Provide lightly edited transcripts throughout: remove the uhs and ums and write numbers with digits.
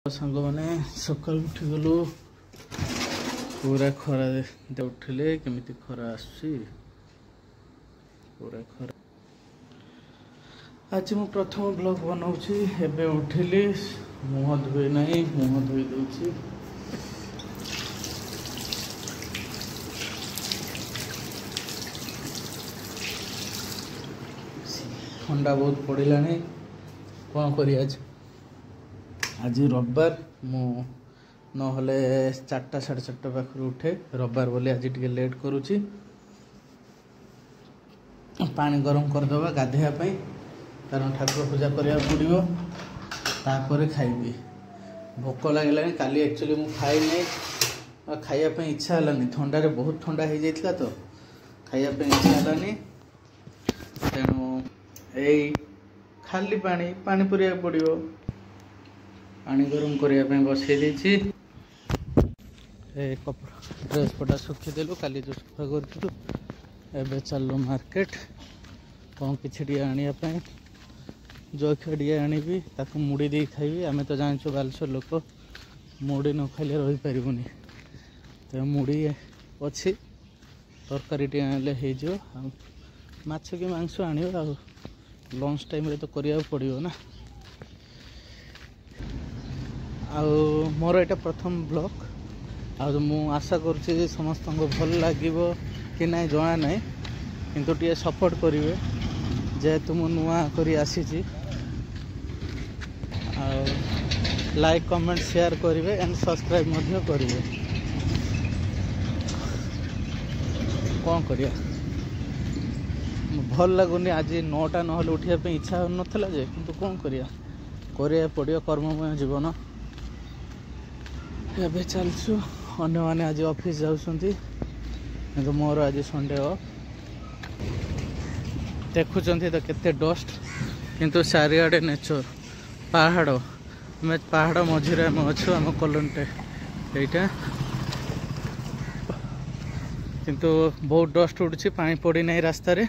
सांग मैंने सका उठी गलु पूरा खरा उठिले केमिति खरा आसी पूरा खरा। आज मु प्रथम ब्लॉग बनाऊँगी एबे उठिली मुह धोई ना मुह धोई दूची ठंडा बहुत पड़ा कौन कर आज रविवार मु नहले 4टा 4:30 पाखर उठे रविवार बोली आज टे लेट करुच्ची पानी गरम करदे गाधेवाई कारण ठाकुर पूजा करा पड़ो तापर खाइबी भोक लगे काली एक्चुअली मु खाई नहीं खाइबा इच्छा है ठंडारे बहुत ठंडा हो जाता तो खाइबा इच्छा है तेणु यही खाली पानी पानी पूरा पड़ो पानी गरम करने बसई देछि कपड़ा ड्रेस पटा सुखीदेलु काली जो सफा करूँ एवं चलु मार्केट कौन कि आने जलखिया टे आनी ताकू मुड़ी दे खाइबी आम तो जानछु बालेश्वर लोक मुड़ी न खाइले रही पारिबुनी तो मुड़ी अच्छी तरकारी टे आने हो माछ कि मांस आण लंच टाइम रे तो करिया पड़ो ना मोर एटा प्रथम ब्लॉग मु आशा करुच्ची समस्त भल लगे कि ना जना ना किंतु टे सपोर्ट करेंगे जेहेतु मु नुआ करी आसी लाइक कमेंट शेयर करेंगे एंड सब्सक्राइब करेंगे कौन करिया भल लगुनि आज 9टा नहले उठा इच्छा नाला जे किंतु कौन करिया पड़ो कर्ममय जीवन एवं चलचु अन्य मैंने आज ऑफिस जाऊँगी तो मोर आज संडे ऑफ देखुं तो केते डस्ट किंतु चारिआडे नेचर पहाड़ आम पहाड़ मझीरे आम अच्छु आम कॉलोनीटे यहाँ किंतु बहुत डस्ट उड़ुछि पानी पड़ी ना रास्ता रे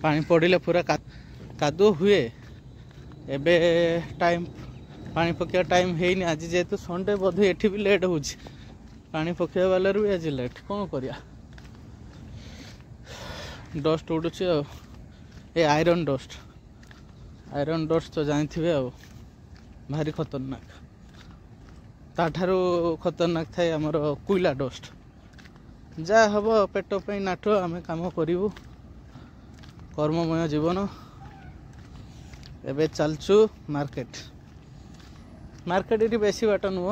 पानी पड़े पूरा कादुओ हुए एबे टाइम पानी पकड़ा टाइम है आज जेहेतु संडे बोध एठी भी लेट हो पानी पकड़ा वाला भी आज लेट कौन करिया डस्ट उड़ुछि ए आयरन डस्ट तो जानते आ भारी खतरनाक ताठारू खतरनाक थाए आमर कोयला डस्ट जा हम पेट पे नाट आम काम करूँ कर्ममय जीवन एबे चलचु मार्केट ये बेसी बाट नुह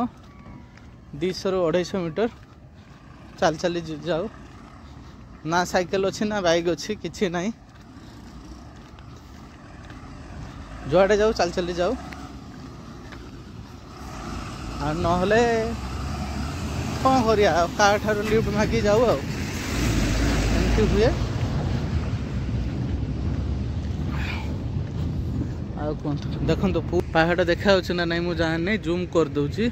200 ରୁ 250 मीटर चल चली जाओ ना साइकिल अच्छी ना बाइक अच्छी किसी ना जुआड़े जाओ चल चली जाओ और नहले कौन करिया कार ठार लिफ्ट मागी जाऊ एमती हुए देखो पहाड़ देखा ना नहीं मुझे जान नहीं जूम कर दूची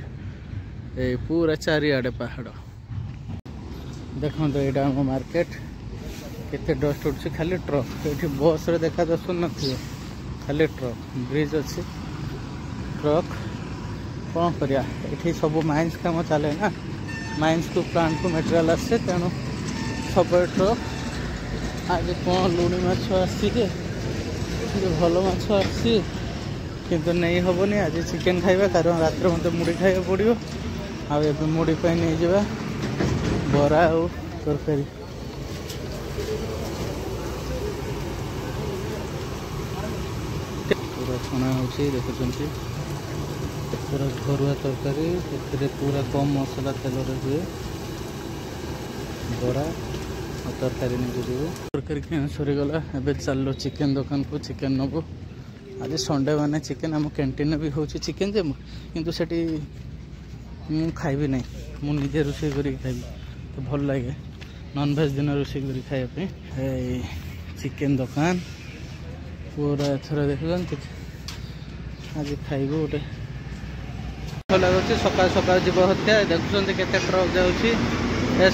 पूरा चारिआडे पहाड़ देखो यहाँ आम मार्केट केते डस्ट उठुछि खाली ट्रक ये बस रे देखा दर्श न खाली ट्रक ब्रिज अच्छी ट्रक कौन करिया ये सब माइंस काम चले ना माइंस को प्लांट को मटेरियल आसे तेणु सब ट्रक आज कौन लुणी माछ आसी भल माछ आसी किंतु नहीं हेनी आज चिकेन खाइबा कारण रात मत मुड़ी खाइबा पड़ो आउ मुड़ी पे नहीं जावा बरा और तरकारी पूरा छणा हो देखुं पूरा घरुआ तरकारी पूरा कम मसला तेल हुए बरा तरकारी नहीं जीव तरकारी किना सरीगला एवं चलो चिकेन दुकान को चिकेन नबू आज संडे माने चिकेन आम कैंटीन भी हो चिकेन जे किंतु सेठी मु खाइबी नहीं मु निजे रोषे करी खाइबी तो भल लगे नॉनवेज दिन रोषे करी खाइबा चिकेन दुकान पूरा एथर देख आज खाइबू गोटे लगुच सकाल सकाल जीव हत्या देखुं केते ट्रक जाऊँगी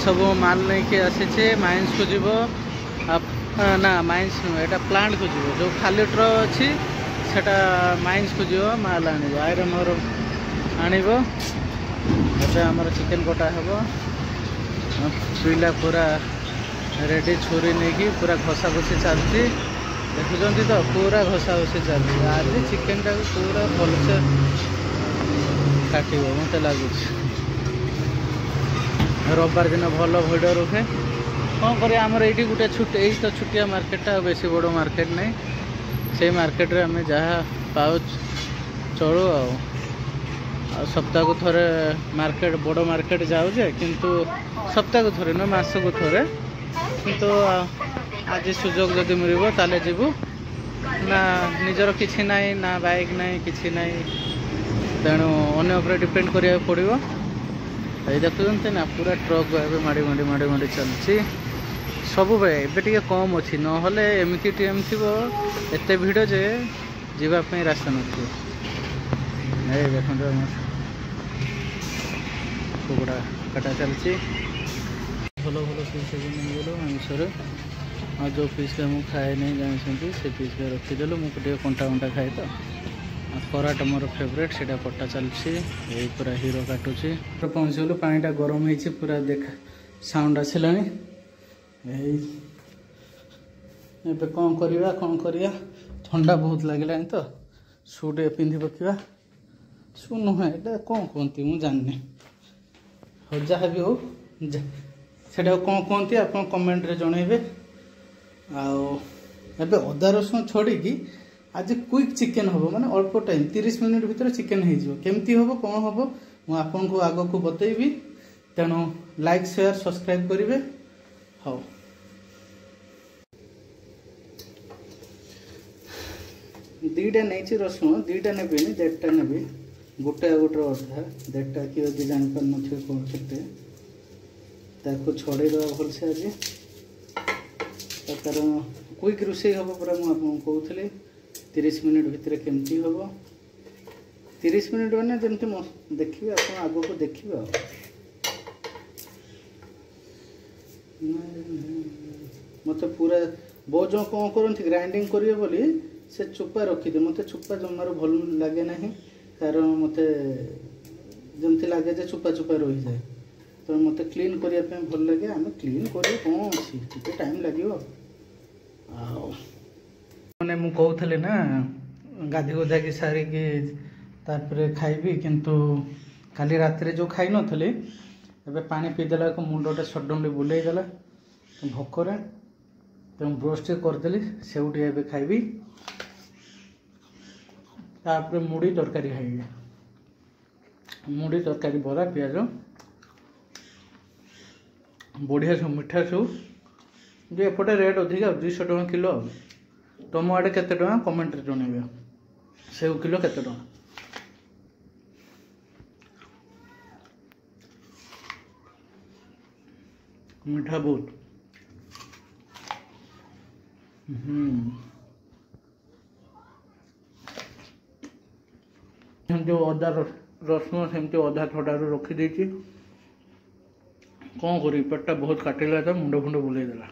सब माल नहीं कि आसी माइंस को जीव ना माइंस नुह यहाँ प्लांट को जीव जो खाली ट्रक अच्छी सेटा माइंस को जीव माल आण आयरन ओर आणव एवं आमर चिकेन कटा हे पिला पूरा रेडी छुरी नहीं कि पूरा घसा घुसी चलती देखुं तो पूरा घसा घुसी चलती आज चिकेन टाक पूरा भलसे काट मत लगुच रविवार दिन भल भिड़ रुखे कौन कर आमर ये गोटे छुट्टी यही तो छुट्टिया मार्केटा बेस बड़ मार्केट नहीं से मार्केट रे आम जहाँ पाऊ चलू आ सप्ताह को थोड़े मार्केट बड़ मार्केट जाऊे किंतु सप्ताह को थोड़े न मास को थोड़े किंतु आज सुजोग जदि मिल ताले जीवु ना निजर किसी ना ना बाइक ना कि ना तेणु अन्य डिपेंड करा पड़ो ये देखते ना पूरा ट्रक ए माड़ी माड़ी माड़ी माड़ी चलती सब एबे कम अच्छी ना एमती टाइम थी एत भिड़ जे जीवाई रास्ता न देखो कुकड़ा काटा चलती भल भल पीस मिलगल आमिषर आ जो पीस मुझे खाए नहीं जानते से पीस रखीदेलु मुझे कंटा कंटा खाए तो कराट मोर फेवरेट से कटा चलती यही पूरा हीरो काटुची पहुँचगलु पानीटा गरम हो पूरा देखा साउंड आसला कौन करिया ठंडा बहुत लगे तो शूट पिंधि पकड़ा शू नुहे कौन कहती मुझे जाननी हो जहाँ भी हो से कौन कहती आप कमेंट रे जनइबे आबे अदा रसुण छोड़ी आज क्विक चिकेन हम माने अल्प टाइम 30 मिनट भीतर चिकेन केमती हम कौन हम मुझे आपन को आग को बतैबी तेणु लाइक शेयर सब्सक्राइब करेंगे हाँ दीटा नहीं रसुण दीटा ने 1.5टा ने गोटे गोटे अधा 1.5टा कि यदि जापार नए छड़े दवा भलसे आज तार क्विक रोषे हम पूरा मुझे कहूली 30 मिनट भितर केमती हम 30 मिनट मैंने जमी देखिए आप आग को देखिए मत पूरा बहुत जो कौन करती ग्राइंडिंग करिए बोली से चुपा रखीदे मत चुपा जमार भल लगे ना कारण मत जमती लगे जे चुपा चुपा रही जाए तो मत क्लीन करने भल लगे आम क्लीन कर कौन अच्छी टाइम लगे मैंने मुझे कहूली ना गाधी गुधा की सारिकी तापर खाइबी किंतु काली रात जो खाई नी एबे पानी पीदेला मुंडटा सडनली बुलेगला भोकरे तेणु ब्रश टे करदेली सेउटी एबे खाइबी तापर मुड़ी तरकारी खाइबी मुड़ी तरकारी बरा पियाज बढ़िया सब मिठा सब जो एपटे रेट अधिका 200 टका किलो तुम आड़े केते टका कमेंट रे जणेबे सेउ किलो केते टका मीठा बहुत जो अदा रसुण सेमती अधा थोड़ारू रखीदे कौन करी पेटा बहुत काटिला तो मुंड फुंड बुलेदेला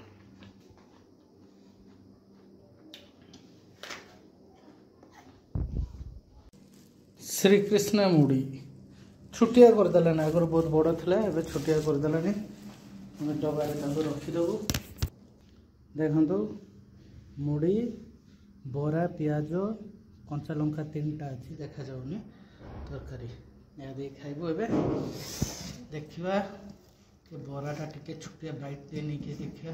श्रीकृष्ण मुड़ी छुटिया करदेला ना आगर बहुत बड़ था एवं छुटिया करदेलानी डबारे रखीदेबू देखो मुड़ी बरा पियाज कंचा लंका 3टा अच्छी देखा जाऊनी तरकारी या खाइबू ए देखा कि बराटा टिके छुटिया बाइट दे नहीं देखा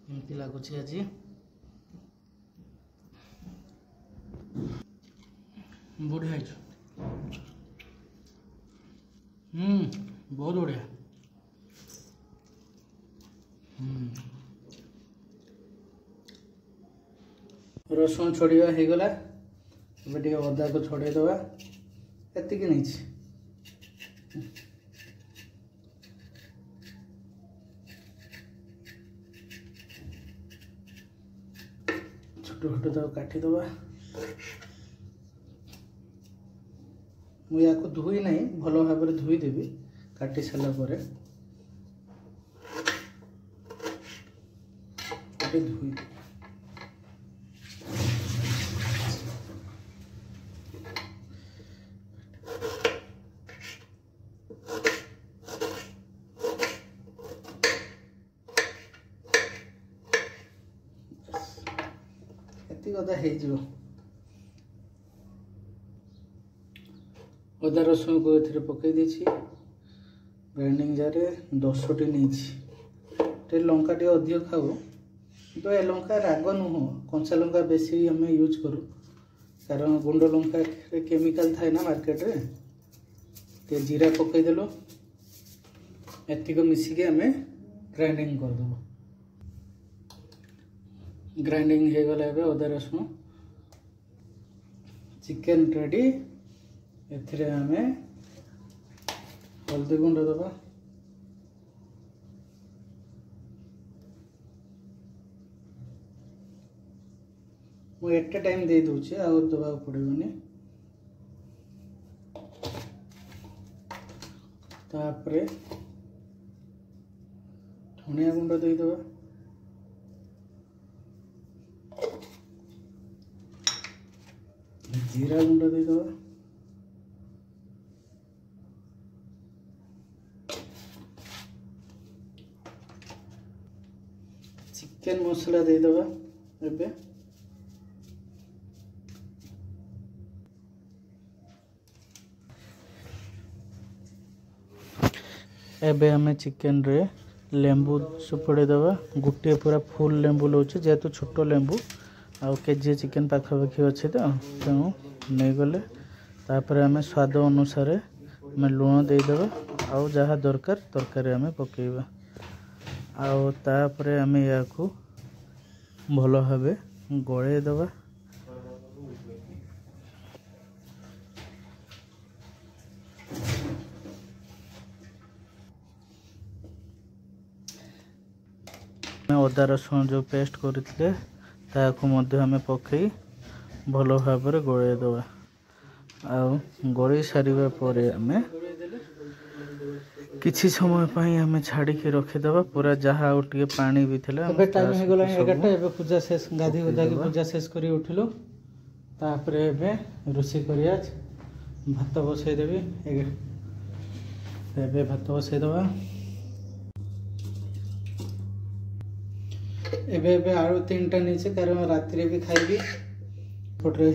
केमती लगुच आज बढ़िया बहुत बढ़िया रसुण छड़िया हो गला अदा को छड़े दवा एति नहीं छोट छोट तो काटिदवा मुझे धोई ना भल भाव धोईदेवी काटी सारा धोई ଏତିକି ଅଦା ହେଇଯିବ। ଅଦା ରସୁଣକୁ ଏଥିରେ ପକାଇ ଦେଇଛି। ଗ୍ରାଇଣ୍ଡିଂ ଜାରରେ 10ଟି ନେଇଛି। ଟିକେ ଲଙ୍କା ଟିକେ ଅଧିକ ଖାଉ, କିନ୍ତୁ ଏ ଲଙ୍କା ରାଗ ନୁହଁ, କଞ୍ଚା ଲଙ୍କା ବେଶୀ ଆମେ ୟୁଜ୍ କରୁ, କାରଣ ଗୁଣ୍ଡ ଲଙ୍କାରେ କେମିକାଲ ଥାଏ ନା ମାର୍କେଟରେ। ଟିକେ ଜିରା ପକାଇଦେଲୁ, ଏତିକ ମିଶିକି ଆମେ ଗ୍ରାଇଣ୍ଡିଂ କରିଦେବୁ। ଗ୍ରାଇଣ୍ଡିଂ ହେଇଗଲା ଏବେ ଅଦା ରସୁଣ। Chicken ready. ଏଥିରେ ଆମେ ହଳଦୀ ଗୁଣ୍ଡ ଦେବା, ମୁଁ ଏଟେ ଟାଇମ୍ ଦେଇ ଦେଉଛି, ଆଉ ଦେବାକୁ ପଡ଼ିବନି। ତାପରେ ଧନିଆ ଗୁଣ୍ଡ ଦେଇଦେବା, जीरा गुंड देदेवा, चिकेन मसला देदेवा। एबे हमें चिकेन रे लेंबू सुपड़े दवा। गोटे पूरा फुल लेंबू लौचे, जेहेतु छोट लेंबू आउ केजी चिकेन पाखापाखि अच्छे तो तेणु नहीं गले। तापर आम स्वाद अनुसार आम लुण देदेवा, आउ जहाँ दरकार तरकारी आम पकेबा। आउ तापर आम या भल भाव गड़े दवा। अदा रसुण जो पेस्ट करते आम पकई भल भाव गड़े दवा। गड़े सारिबा परे आमे किछि समय पई आमे छाड़ी के रखिदबा। पूरा जहाँ आउ टिके पानी भी थिला। एबे टाइम हे गेला 11टा। एबे पूजा शेष, गाधी उदा के पूजा शेष करी उठिलो। तापर एबे रोसी करिया भात बसई देबी। एबे भात बसई दबा। एबे एबे आलू 3टा नीचे, कारण रात्रि भी खाइबी। पटरे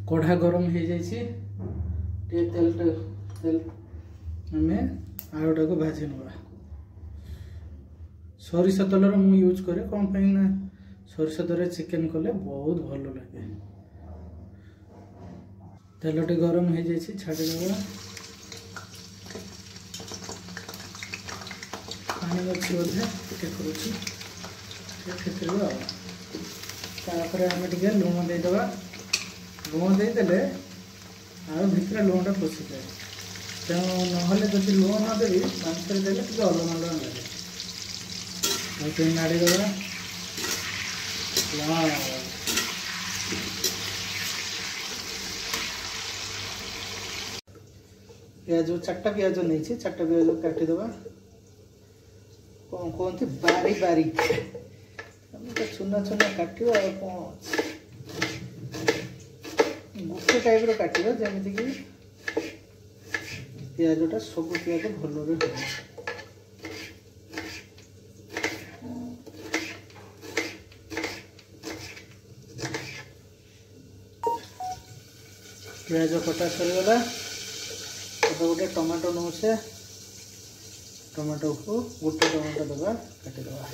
कढ़ा गरम हो जाइए, तेल आम आलूटा को भाजी नवा। सोरिष तेलर मु यूज करे कौन पे ना, सोरिष तेल चिकेन कले बहुत भल लगे। तेल टी गरम हो जाइए, छाड़ी दबा। पानी अच्छी बोधे टे करुच्छी लुण देदेवा। लुण देदेले आलू भितर लुणटा पशि जाए, तेणु ना जब लुण नदेवी मांस देले टे अलग अलग लगे। नाड़ी दबा। प्याज 4टा प्याज नहीं, 4टा प्याज काटिदबा। कौन कहते बारी बारीक चुना चुना काट गोटे टाइप काट, जमीती कि पिजटा सब पिज भल हो। पिज कटा सरीगला। गोटे टमाटो नौचे, टमाटो को गोटे टमाटो दबा, काटिदबा।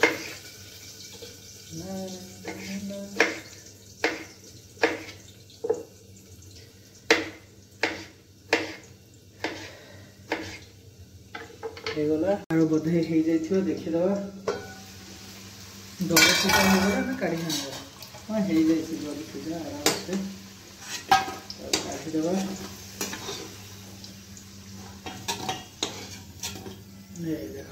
गला आलू बोधे हो जाइए, देखीदबा। दल सीधा ना काढ़ी हाँ हो जाए दल सीधा आराम से काटिदबा। देख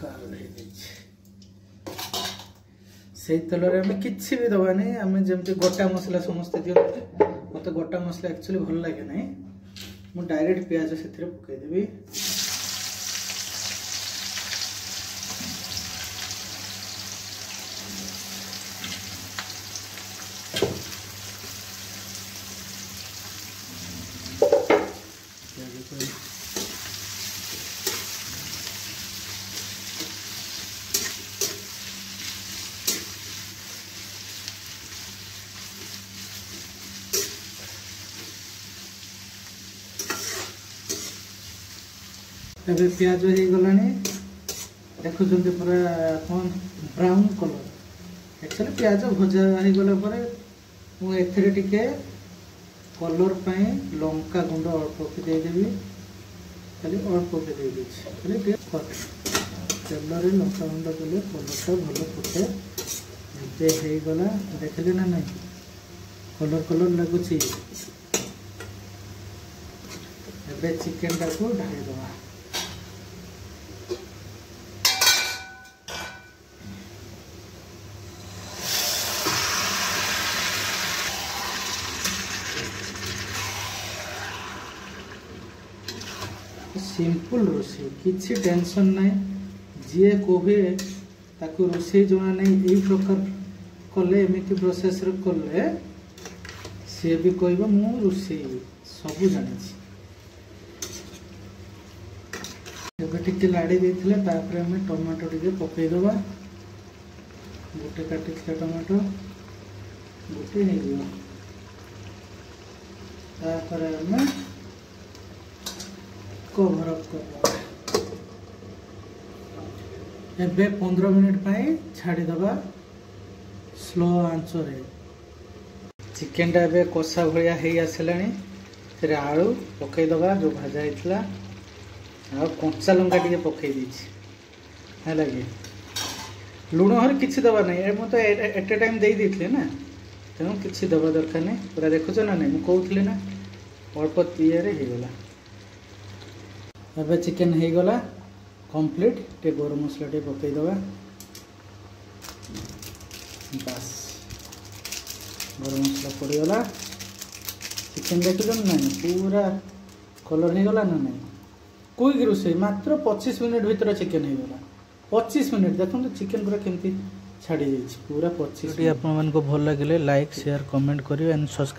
से तेल कि भी दबानी। आम जमी गोटा मसला समस्ते दिखते, मत गोटा मसला एक्चुअली भल लगे ना। मु डायरेक्ट पियाज से पकईदेवी। ଏବେ ପିଆଜ ହେଇଗଲାଣି ଦେଖୁଛନ୍ତି ପୁରା କ'ଣ ବ୍ରାଉନ୍ କଲର୍। एक्चुअली प्याज भजा हो गला मु एथिरे टिके कलर पाई लंका गुंड अल्प के देदेवी खाली अल्प के दे खाली तेल लंका गुंड देले कलरटा भल फुटे एबे हो गला देखले ना नहीं कलर कलर लगुच एबे चिकन टाको ढाली दवा सिंपल रोषे किसी टेंशन नहीं जी कहे ताकू रोषे जना नहीं यही प्रकार कले एमती प्रोसेस कले सी भी कह मु रोषे सब जानी टे लाड़ी देते आम टमाटो टे पकईदबा गोटे काटी टमाटो गोटे आम कवर अप कर एबे 15 मिनट पाई छाड़ी दबा स्लो आंच रे चिकन टा एबे कोसा भलिया हेई आसलानी तेरे आलू पकई दबा जो भाजा हेतला आ कंचा लंका टिके पकई दीची है लगे लुण हर किछि दबा नहीं मु तो एट ए टाइम दे देथिले ना तेणु किछि दबा दरकार नहीं पूरा देखुछ ना नहीं मु कहउथिले ना अल्प तीये रे हे गला अब चिकेन हो गला कंप्लीट टे गरम मसला टे पकईदबा बस गरम मसला पड़गला चिकेन देखुन ना पूरा कलर हो गला ना नहीं क्विक रोषे मात्र 25 मिनट भीतर चिकेन हो गला 25 मिनट देखो चिकेन पूरा केमती छाड़ी पूरा 25 मिनट। आप भल लगे लाइक शेयर कमेंट करें एंड सब्सक्राइब।